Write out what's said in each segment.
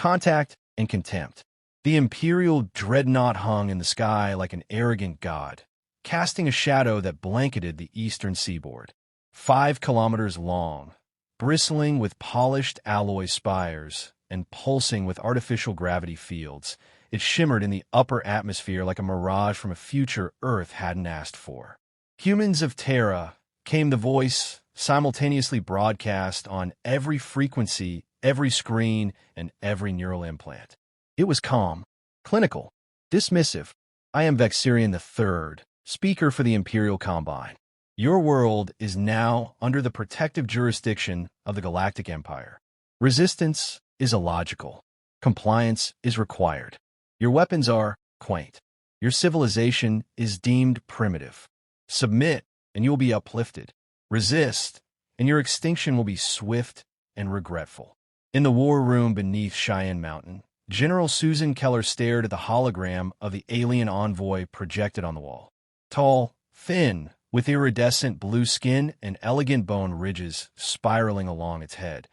contact, and contempt. The Imperial dreadnought hung in the sky like an arrogant god, casting a shadow that blanketed the eastern seaboard. 5 kilometers long, bristling with polished alloy spires and pulsing with artificial gravity fields, it shimmered in the upper atmosphere like a mirage from a future Earth hadn't asked for. Humans of Terra, came the voice, simultaneously broadcast on every frequency, every screen, and every neural implant. It was calm, clinical, dismissive. I am Vexirian III, speaker for the Imperial Combine. Your world is now under the protective jurisdiction of the Galactic Empire. Resistance is illogical. Compliance is required. Your weapons are quaint. Your civilization is deemed primitive. Submit, and you will be uplifted. Resist, and your extinction will be swift and regretful. In the war room beneath Cheyenne Mountain, General Susan Keller stared at the hologram of the alien envoy projected on the wall. Tall, thin, with iridescent blue skin and elegant bone ridges spiraling along its head,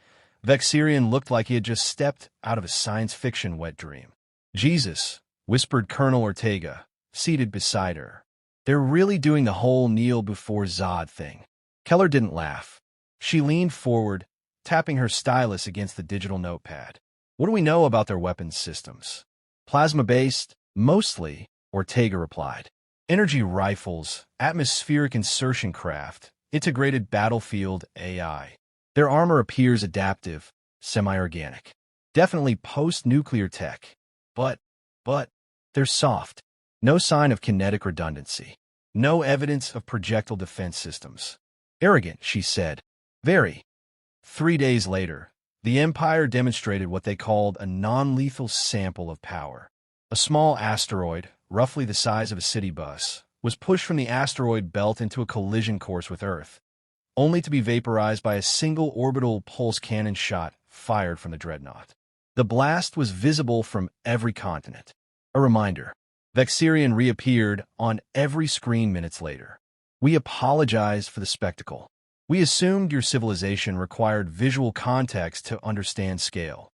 Vexirian looked like he had just stepped out of a science fiction wet dream. Jesus, whispered Colonel Ortega, seated beside her. They're really doing the whole kneel before Zod thing. Keller didn't laugh. She leaned forward, tapping her stylus against the digital notepad. What do we know about their weapons systems? Plasma-based, mostly, Ortega replied. Energy rifles, atmospheric insertion craft, integrated battlefield AI. Their armor appears adaptive, semi-organic. Definitely post-nuclear tech. But, they're soft. No sign of kinetic redundancy. No evidence of projectile defense systems. Arrogant, she said. Very. 3 days later, the Empire demonstrated what they called a non-lethal sample of power. A small asteroid, roughly the size of a city bus, was pushed from the asteroid belt into a collision course with Earth, only to be vaporized by a single orbital pulse cannon shot fired from the dreadnought. The blast was visible from every continent. A reminder. Vexirian reappeared on every screen minutes later. We apologize for the spectacle. We assumed your civilization required visual context to understand scale.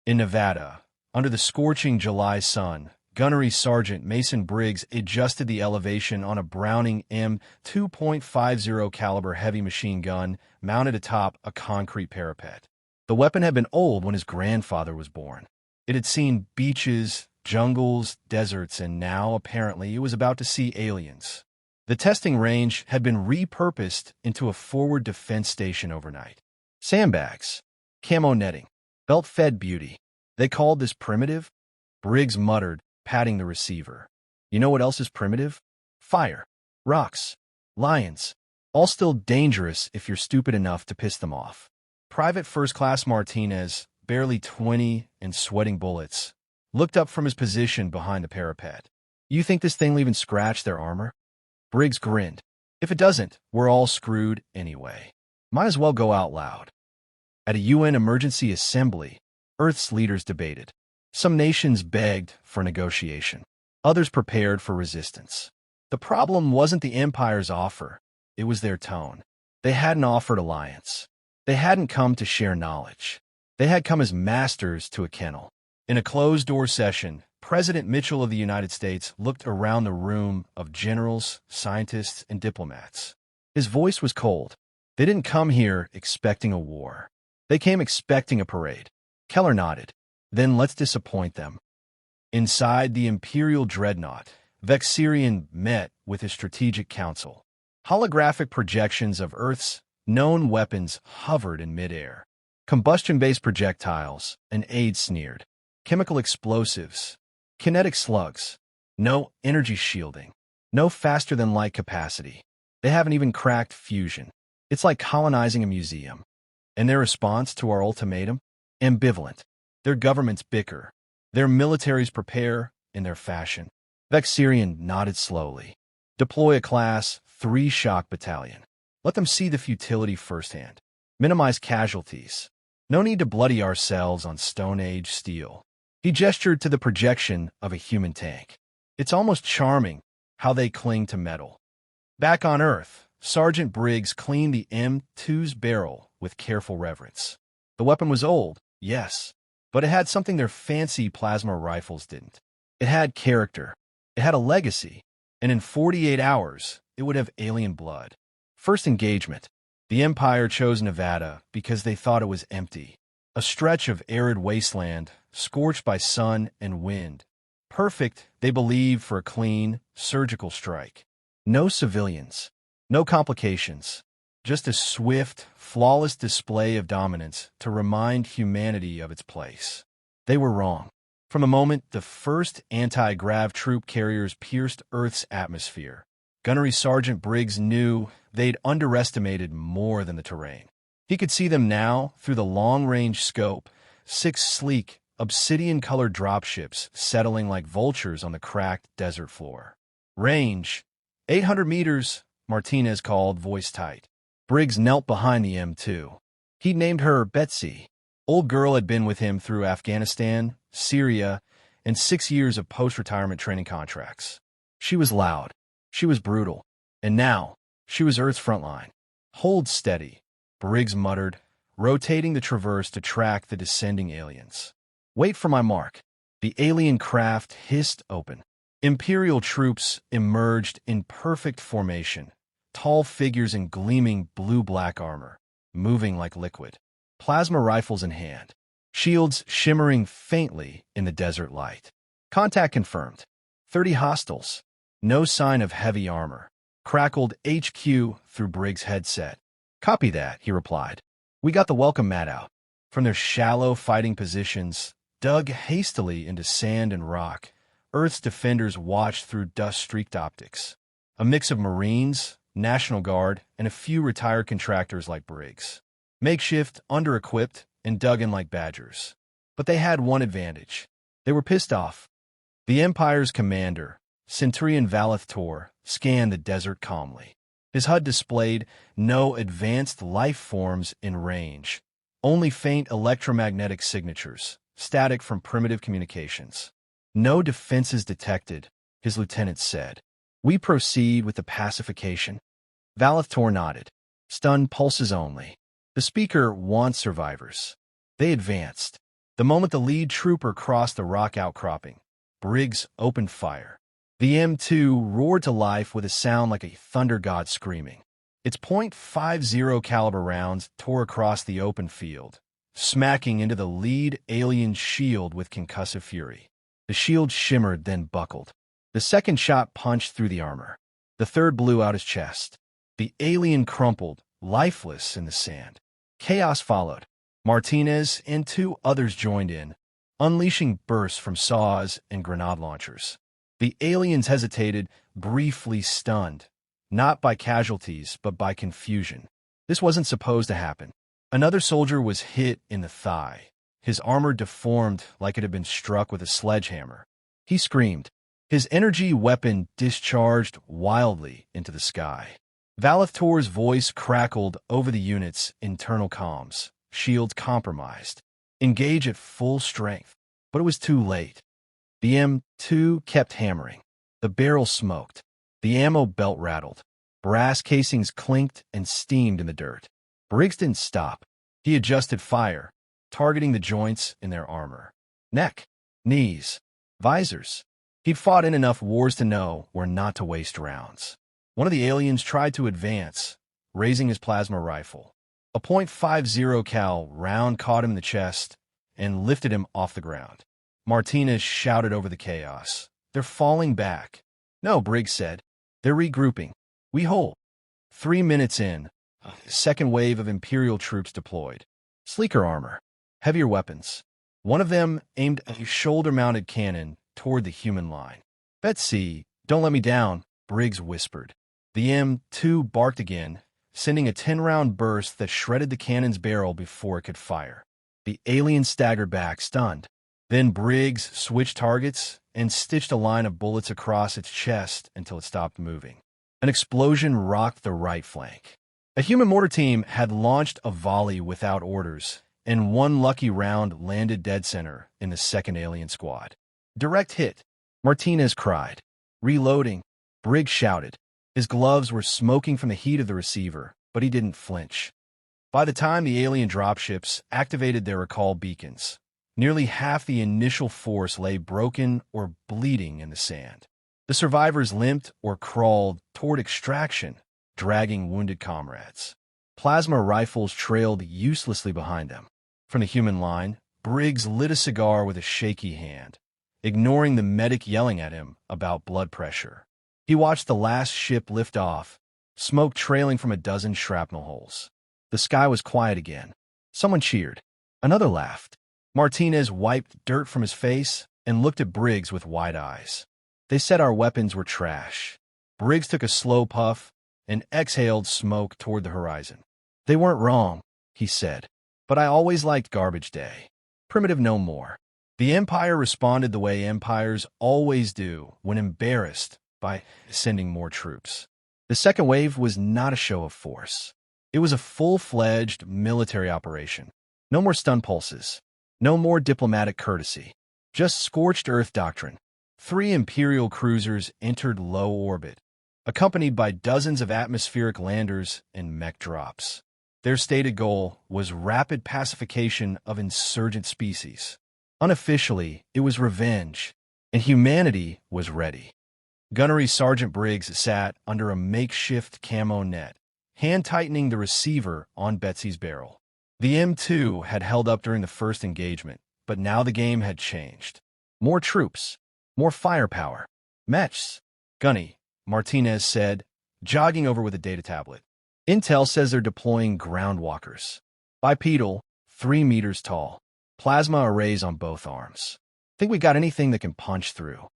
In Nevada, under the scorching July sun, Gunnery Sergeant Mason Briggs adjusted the elevation on a Browning M2.50 caliber heavy machine gun mounted atop a concrete parapet. The weapon had been old when his grandfather was born. It had seen beaches, jungles, deserts, and now, apparently, it was about to see aliens. The testing range had been repurposed into a forward defense station overnight. Sandbags, camo netting, belt-fed beauty. They called this primitive? Briggs muttered, patting the receiver. You know what else is primitive? Fire, rocks, lions, all still dangerous if you're stupid enough to piss them off. Private First Class Martinez, barely 20 and sweating bullets, looked up from his position behind the parapet. You think this thing will even scratch their armor? Briggs grinned. If it doesn't, we're all screwed anyway. Might as well go out loud. At a UN emergency assembly, Earth's leaders debated. Some nations begged for negotiation. Others prepared for resistance. The problem wasn't the Empire's offer. It was their tone. They hadn't offered alliance. They hadn't come to share knowledge. They had come as masters to a kennel. In a closed-door session, President Mitchell of the United States looked around the room of generals, scientists, and diplomats. His voice was cold. They didn't come here expecting a war. They came expecting a parade. Keller nodded. Then let's disappoint them. Inside the Imperial Dreadnought, Vexirian met with his strategic council. Holographic projections of Earth's known weapons hovered in midair. Combustion-based projectiles, an aide sneered. Chemical explosives, kinetic slugs, no energy shielding, no faster-than-light capacity. They haven't even cracked fusion. It's like colonizing a museum. And their response to our ultimatum? Ambivalent. Their governments bicker. Their militaries prepare in their fashion. Vexirian nodded slowly. Deploy a Class 3 shock battalion. Let them see the futility firsthand. Minimize casualties. No need to bloody ourselves on Stone Age steel. He gestured to the projection of a human tank. It's almost charming how they cling to metal. Back on Earth, Sergeant Briggs cleaned the M2's barrel with careful reverence. The weapon was old, yes, But it had something their fancy plasma rifles didn't. It had character. It had a legacy. And in 48 hours, it would have alien blood. First engagement. The Empire chose Nevada because they thought it was empty. A stretch of arid wasteland, scorched by sun and wind. Perfect, they believed, for a clean, surgical strike. No civilians. No complications. Just a swift, flawless display of dominance to remind humanity of its place. They were wrong. From the moment the first anti-grav troop carriers pierced Earth's atmosphere, Gunnery Sergeant Briggs knew they'd underestimated more than the terrain. He could see them now through the long-range scope, 6 sleek, obsidian-colored dropships settling like vultures on the cracked desert floor. Range, 800 meters, Martinez called, voice tight. Briggs knelt behind the M2. He'd named her Betsy. Old girl had been with him through Afghanistan, Syria, and 6 years of post-retirement training contracts. She was loud. She was brutal. And now, she was Earth's frontline. Hold steady, Briggs muttered, rotating the traverse to track the descending aliens. Wait for my mark. The alien craft hissed open. Imperial troops emerged in perfect formation, tall figures in gleaming blue-black armor, moving like liquid, plasma rifles in hand, shields shimmering faintly in the desert light. Contact confirmed. 30 hostiles. No sign of heavy armor. Crackled HQ through Briggs' headset. Copy that, he replied. We got the welcome mat out. From their shallow fighting positions, dug hastily into sand and rock, Earth's defenders watched through dust-streaked optics. A mix of Marines, National Guard, and a few retired contractors like Briggs. Makeshift, under-equipped, and dug in like badgers. But they had one advantage. They were pissed off. The Empire's commander, Centurion Valeth scanned the desert calmly. His HUD displayed no advanced life forms in range, only faint electromagnetic signatures, static from primitive communications. No defenses detected, his lieutenant said. We proceed with the pacification. Valeth nodded. Stunned pulses only. The speaker wants survivors. They advanced. The moment the lead trooper crossed the rock outcropping, Briggs opened fire. The M2 roared to life with a sound like a thunder god screaming. Its .50 caliber rounds tore across the open field, smacking into the lead alien's shield with concussive fury. The shield shimmered, then buckled. The second shot punched through the armor. The third blew out his chest. The alien crumpled, lifeless in the sand. Chaos followed. Martinez and 2 others joined in, unleashing bursts from saws and grenade launchers. The aliens hesitated, briefly stunned, not by casualties, but by confusion. This wasn't supposed to happen. Another soldier was hit in the thigh. His armor deformed like it had been struck with a sledgehammer. He screamed. His energy weapon discharged wildly into the sky. Valeth's voice crackled over the unit's internal comms. Shields compromised. Engage at full strength. But it was too late. The M2 kept hammering. The barrel smoked. The ammo belt rattled. Brass casings clinked and steamed in the dirt. Briggs didn't stop. He adjusted fire, targeting the joints in their armor. Neck, knees, visors. He'd fought in enough wars to know where not to waste rounds. One of the aliens tried to advance, raising his plasma rifle. A .50 cal round caught him in the chest and lifted him off the ground. Martinez shouted over the chaos. They're falling back. No, Briggs said. They're regrouping. We hold. 3 minutes in, a second wave of Imperial troops deployed. Sleeker armor. Heavier weapons. One of them aimed a shoulder-mounted cannon toward the human line. Betsy, don't let me down, Briggs whispered. The M2 barked again, sending a 10-round burst that shredded the cannon's barrel before it could fire. The alien staggered back, stunned. Then Briggs switched targets and stitched a line of bullets across its chest until it stopped moving. An explosion rocked the right flank. A human mortar team had launched a volley without orders, and one lucky round landed dead center in the second alien squad. Direct hit, Martinez cried. Reloading, Briggs shouted. His gloves were smoking from the heat of the receiver, but he didn't flinch. By the time the alien dropships activated their recall beacons, Nearly half the initial force lay broken or bleeding in the sand. The survivors limped or crawled toward extraction, dragging wounded comrades. Plasma rifles trailed uselessly behind them. From the human line, Briggs lit a cigar with a shaky hand, ignoring the medic yelling at him about blood pressure. He watched the last ship lift off, smoke trailing from a dozen shrapnel holes. The sky was quiet again. Someone cheered. Another laughed. Martinez wiped dirt from his face and looked at Briggs with wide eyes. They said our weapons were trash. Briggs took a slow puff and exhaled smoke toward the horizon. They weren't wrong, he said, but I always liked Garbage Day. Primitive no more. The Empire responded the way empires always do when embarrassed by sending more troops. The second wave was not a show of force. It was a full-fledged military operation. No more stun pulses. No more diplomatic courtesy. Just scorched earth doctrine. 3 Imperial cruisers entered low orbit, accompanied by dozens of atmospheric landers and mech drops. Their stated goal was rapid pacification of insurgent species. Unofficially, it was revenge, and humanity was ready. Gunnery Sergeant Briggs sat under a makeshift camo net, hand-tightening the receiver on Betsy's barrel. The M2 had held up during the first engagement, but now the game had changed. More troops, more firepower. Mechs. Gunny, Martinez said, jogging over with a data tablet. Intel says they're deploying ground walkers. Bipedal, 3 meters tall. Plasma arrays on both arms. Think we got anything that can punch through?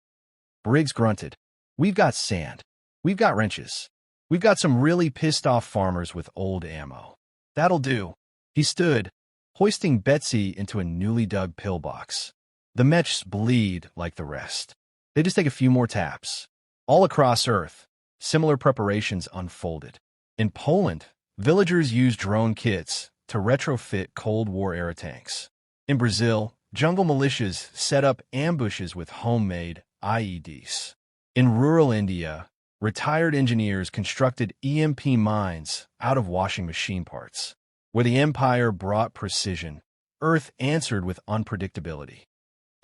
Briggs grunted. We've got sand. We've got wrenches. We've got some really pissed-off farmers with old ammo. That'll do. He stood, hoisting Betsy into a newly dug pillbox. The mechs bleed like the rest. They just take a few more taps. All across Earth, similar preparations unfolded. In Poland, villagers used drone kits to retrofit Cold War-era tanks. In Brazil, jungle militias set up ambushes with homemade IEDs. In rural India, retired engineers constructed EMP mines out of washing machine parts. Where the Empire brought precision, Earth answered with unpredictability.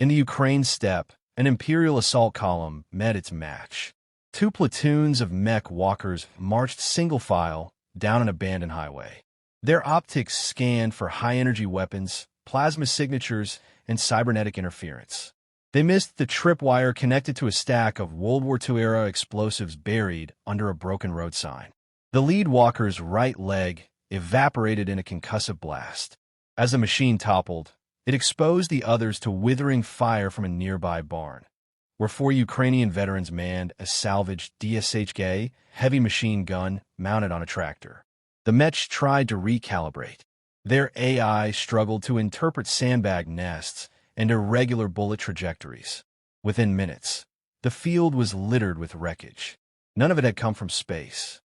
In the Ukraine steppe, an Imperial assault column met its match. 2 platoons of mech walkers marched single file down an abandoned highway. Their optics scanned for high-energy weapons, plasma signatures, and cybernetic interference. They missed the tripwire connected to a stack of World War II-era explosives buried under a broken road sign. The lead walker's right leg evaporated in a concussive blast. As the machine toppled, it exposed the others to withering fire from a nearby barn, where 4 Ukrainian veterans manned a salvaged DSHK heavy machine gun mounted on a tractor. The mechs tried to recalibrate. Their AI struggled to interpret sandbag nests and irregular bullet trajectories. Within minutes, the field was littered with wreckage. None of it had come from space.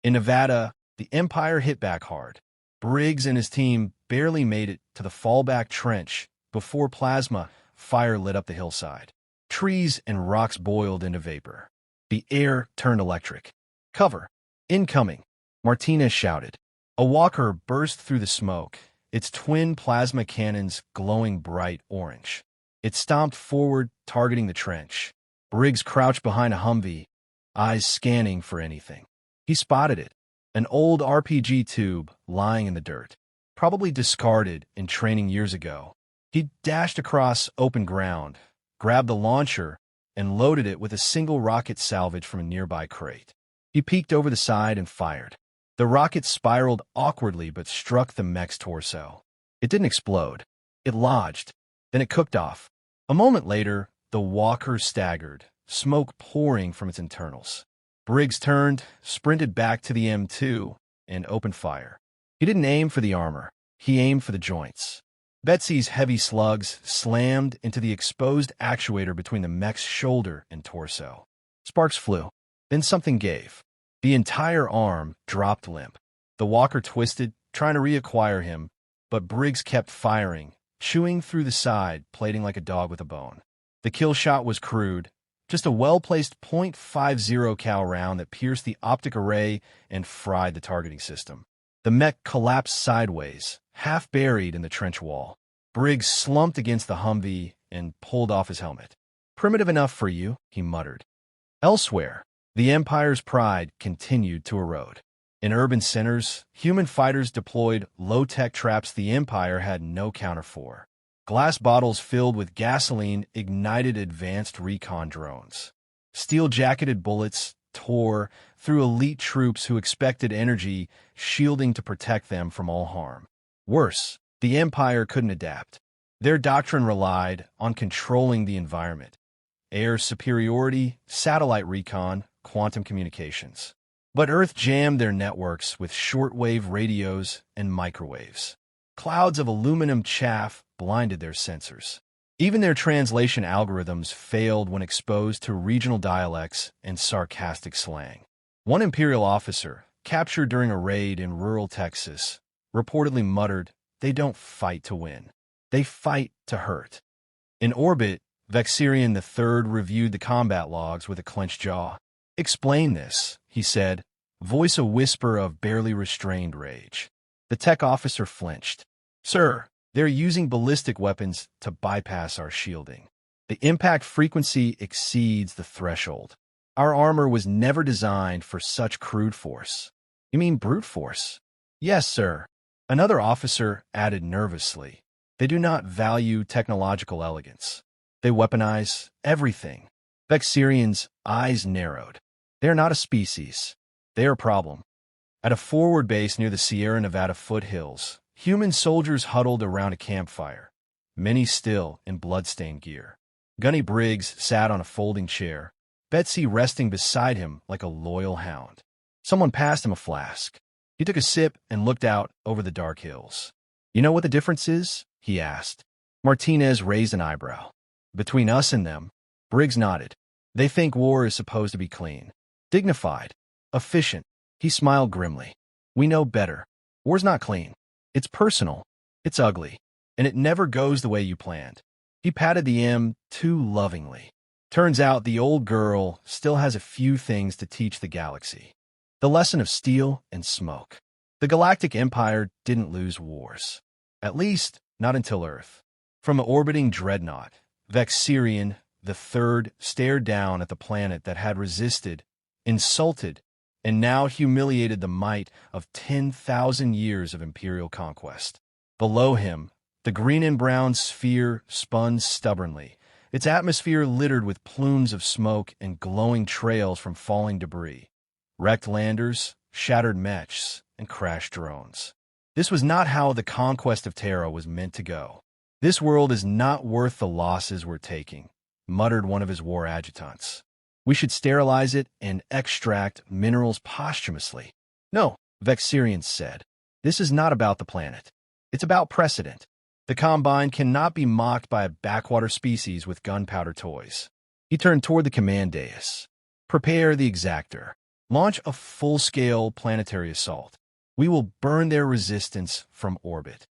In Nevada, the Empire hit back hard. Briggs and his team barely made it to the fallback trench before plasma fire lit up the hillside. Trees and rocks boiled into vapor. The air turned electric. Cover! Incoming! Martinez shouted. A walker burst through the smoke, its twin plasma cannons glowing bright orange. It stomped forward, targeting the trench. Briggs crouched behind a Humvee, eyes scanning for anything. He spotted it. An old RPG tube lying in the dirt, probably discarded in training years ago. He dashed across open ground, grabbed the launcher, and loaded it with a single rocket salvage from a nearby crate. He peeked over the side and fired. The rocket spiraled awkwardly but struck the mech's torso. It didn't explode. It lodged. Then it cooked off. A moment later, the walker staggered, smoke pouring from its internals. Briggs turned, sprinted back to the M2, and opened fire. He didn't aim for the armor. He aimed for the joints. Betsy's heavy slugs slammed into the exposed actuator between the mech's shoulder and torso. Sparks flew. Then something gave. The entire arm dropped limp. The walker twisted, trying to reacquire him, but Briggs kept firing, chewing through the side, plating like a dog with a bone. The kill shot was crude, just a well-placed .50 cal round that pierced the optic array and fried the targeting system. The mech collapsed sideways, half buried in the trench wall. Briggs slumped against the Humvee and pulled off his helmet. "Primitive enough for you," he muttered. Elsewhere, the Empire's pride continued to erode. In urban centers, human fighters deployed low-tech traps the Empire had no counter for. Glass bottles filled with gasoline ignited advanced recon drones. Steel-jacketed bullets tore through elite troops who expected energy shielding to protect them from all harm. Worse, the Empire couldn't adapt. Their doctrine relied on controlling the environment. Air superiority, satellite recon, quantum communications. But Earth jammed their networks with shortwave radios and microwaves. Clouds of aluminum chaff blinded their sensors. Even their translation algorithms failed when exposed to regional dialects and sarcastic slang. One Imperial officer, captured during a raid in rural Texas, reportedly muttered, "They don't fight to win. They fight to hurt." In orbit, Vexirian III reviewed the combat logs with a clenched jaw. "Explain this," he said, voice a whisper of barely restrained rage. The tech officer flinched. "Sir, they're using ballistic weapons to bypass our shielding. The impact frequency exceeds the threshold. Our armor was never designed for such crude force." "You mean brute force?" "Yes, sir," another officer added nervously. "They do not value technological elegance. They weaponize everything." Vexirian's eyes narrowed. "They are not a species. They are a problem." At a forward base near the Sierra Nevada foothills, human soldiers huddled around a campfire, many still in blood-stained gear. Gunny Briggs sat on a folding chair, Betsy resting beside him like a loyal hound. Someone passed him a flask. He took a sip and looked out over the dark hills. "You know what the difference is?" he asked. Martinez raised an eyebrow. "Between us and them," Briggs nodded. "They think war is supposed to be clean, dignified, efficient." He smiled grimly. "We know better. War's not clean. It's personal. It's ugly. And it never goes the way you planned." He patted the M2 lovingly. "Turns out the old girl still has a few things to teach the galaxy. The lesson of steel and smoke. The Galactic Empire didn't lose wars. At least, not until Earth." From an orbiting dreadnought, Vexirian III stared down at the planet that had resisted, insulted, and now humiliated the might of 10,000 years of Imperial conquest. Below him, the green and brown sphere spun stubbornly, its atmosphere littered with plumes of smoke and glowing trails from falling debris, wrecked landers, shattered mechs, and crashed drones. This was not how the conquest of Terra was meant to go. "This world is not worth the losses we're taking," muttered one of his war adjutants. "We should sterilize it and extract minerals posthumously." "No," Vexirian said. "This is not about the planet. It's about precedent. The Combine cannot be mocked by a backwater species with gunpowder toys." He turned toward the command dais. "Prepare the Exactor. Launch a full-scale planetary assault. We will burn their resistance from orbit."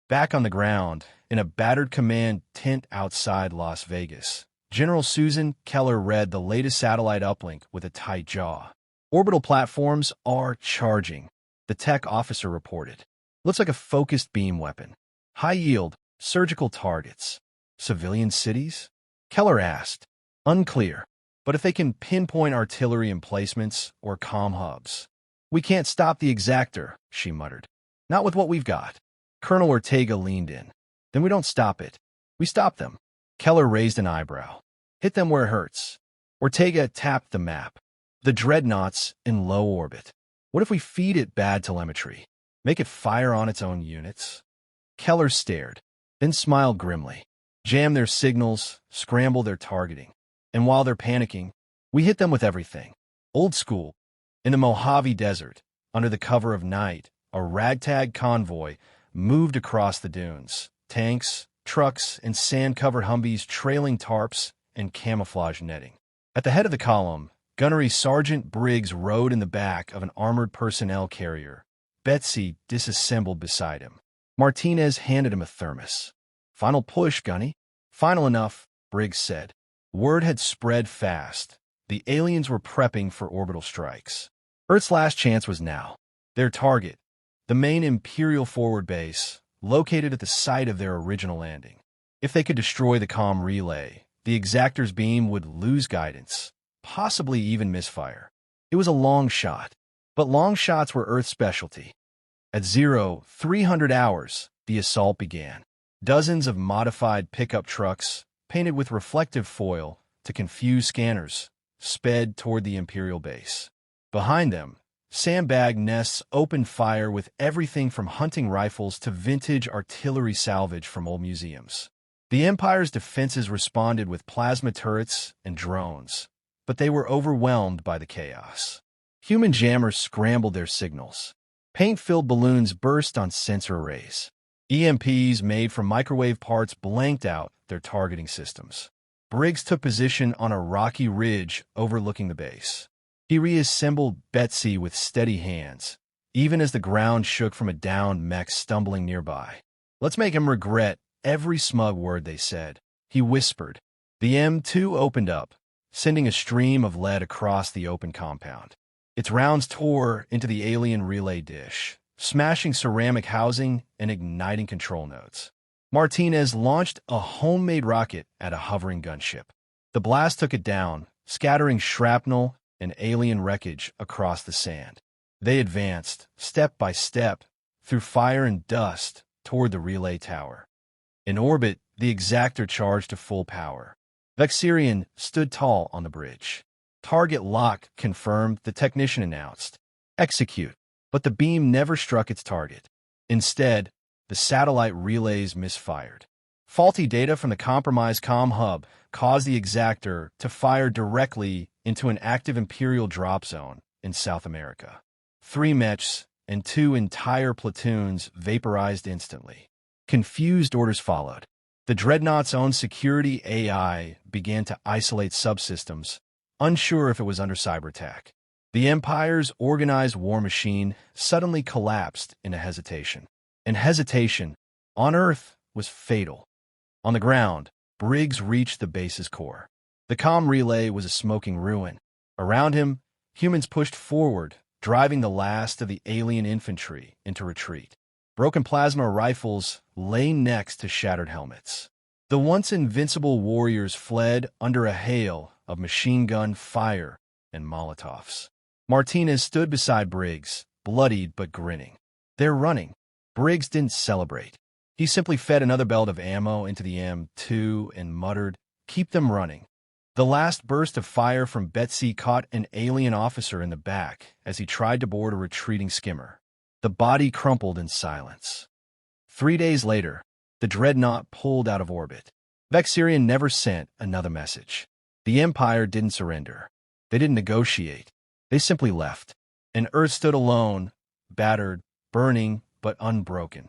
Back on the ground, in a battered command tent outside Las Vegas, General Susan Keller read the latest satellite uplink with a tight jaw. "Orbital platforms are charging," the tech officer reported. "Looks like a focused beam weapon. High yield, surgical targets." "Civilian cities?" Keller asked. "Unclear. But if they can pinpoint artillery emplacements or comm hubs." "We can't stop the Exactor," she muttered. "Not with what we've got." Colonel Ortega leaned in. "Then we don't stop it. We stop them." Keller raised an eyebrow. "Hit them where it hurts." Ortega tapped the map. "The dreadnoughts in low orbit. What if we feed it bad telemetry? Make it fire on its own units?" Keller stared, then smiled grimly. "Jam their signals, scramble their targeting. And while they're panicking, we hit them with everything. Old school." In the Mojave Desert, under the cover of night, a ragtag convoy moved across the dunes. Tanks, trucks, and sand-covered Humvees trailing tarps and camouflage netting. At the head of the column, Gunnery Sergeant Briggs rode in the back of an armored personnel carrier. Betsy disassembled beside him. Martinez handed him a thermos. "Final push, Gunny." "Final enough," Briggs said. Word had spread fast. The aliens were prepping for orbital strikes. Earth's last chance was now. Their target, the main Imperial forward base, located at the site of their original landing. If they could destroy the comm relay, the Exactor's beam would lose guidance, possibly even misfire. It was a long shot, but long shots were Earth's specialty. At 0300 hours, the assault began. Dozens of modified pickup trucks, painted with reflective foil to confuse scanners, sped toward the Imperial base. Behind them, sandbag nests opened fire with everything from hunting rifles to vintage artillery salvage from old museums. The Empire's defenses responded with plasma turrets and drones, but they were overwhelmed by the chaos. Human jammers scrambled their signals. Paint-filled balloons burst on sensor arrays. EMPs made from microwave parts blanked out their targeting systems. Briggs took position on a rocky ridge overlooking the base. He reassembled Betsy with steady hands, even as the ground shook from a downed mech stumbling nearby. "Let's make him regret every smug word they said," he whispered. The M2 opened up, sending a stream of lead across the open compound. Its rounds tore into the alien relay dish, smashing ceramic housing and igniting control nodes. Martinez launched a homemade rocket at a hovering gunship. The blast took it down, scattering shrapnel and alien wreckage across the sand. They advanced, step by step, through fire and dust toward the relay tower. In orbit, the Exactor charged to full power. Vexirian stood tall on the bridge. "Target lock confirmed," the technician announced. "Execute." But the beam never struck its target. Instead, the satellite relays misfired. Faulty data from the compromised comm hub caused the Exactor to fire directly into an active Imperial drop zone in South America. 3 mechs and 2 entire platoons vaporized instantly. Confused orders followed. The Dreadnought's own security AI began to isolate subsystems, unsure if it was under cyber attack. The Empire's organized war machine suddenly collapsed into hesitation. And hesitation, on Earth, was fatal. On the ground, Briggs reached the base's core. The comm relay was a smoking ruin. Around him, humans pushed forward, driving the last of the alien infantry into retreat. Broken plasma rifles lay next to shattered helmets. The once invincible warriors fled under a hail of machine gun fire and Molotovs. Martinez stood beside Briggs, bloodied but grinning. "They're running." Briggs didn't celebrate. He simply fed another belt of ammo into the M2 and muttered, "Keep them running." The last burst of fire from Betsy caught an alien officer in the back as he tried to board a retreating skimmer. The body crumpled in silence. 3 days later, the Dreadnought pulled out of orbit. Vexirian never sent another message. The Empire didn't surrender. They didn't negotiate. They simply left. And Earth stood alone, battered, burning, but unbroken.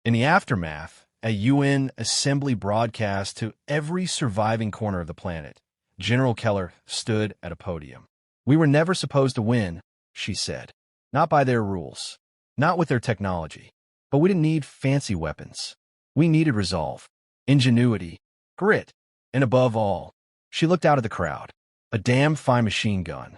In the aftermath, a UN assembly broadcast to every surviving corner of the planet. General Keller stood at a podium. "We were never supposed to win," she said. "Not by their rules. Not with their technology. But we didn't need fancy weapons. We needed resolve, ingenuity, grit, and above all," she looked out at the crowd, "a damn fine machine gun."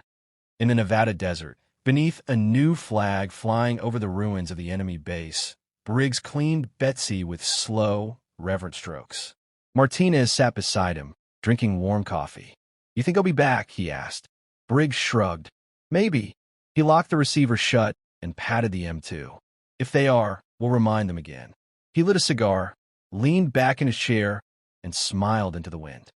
In the Nevada desert, beneath a new flag flying over the ruins of the enemy base, Briggs cleaned Betsy with slow, reverent strokes. Martinez sat beside him, drinking warm coffee. "You think I'll be back?" he asked. Briggs shrugged. "Maybe." He locked the receiver shut and patted the M2. "If they are, we'll remind them again." He lit a cigar, leaned back in his chair, and smiled into the wind.